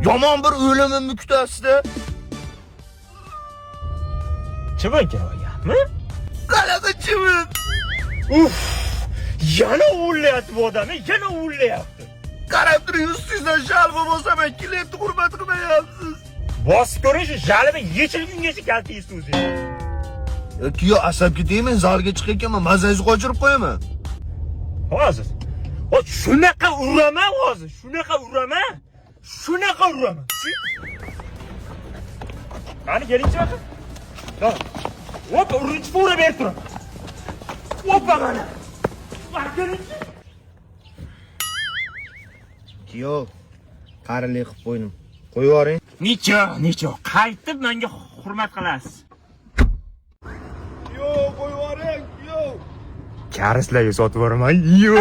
Yomon bir o'limimni kutasizda. Chivin kelayapmi? Qanaqa chivin? Uf! Yana o'lyapti bu odam, yana o'lyapti. Qarab turing, ustingizdan shalva bosaman, klientni hurmat qilmayapsiz. Bosib ko'rish, jalbi yechilgungacha kaltiysiz o'zingiz. Yo, asabga tegmang, zalga chiqayotganman, mazangizni qochirib qo'yaman. Hozir. O shunaqa uraman hozir, shunaqa uraman. Shunaqa uraman. Qani kelingchi baqa. Yo'q. Hop, urinchi pora berib turaman. Hoppa mana. Bak kelingchi. Yo, qarilik qilib qo'ydim. Qo'yib yuboring. Necha, qaytib menga hurmat qilasiz. Yo, qo'yib yuboring. Yo. Karislarga sotib yuboraman. Yo.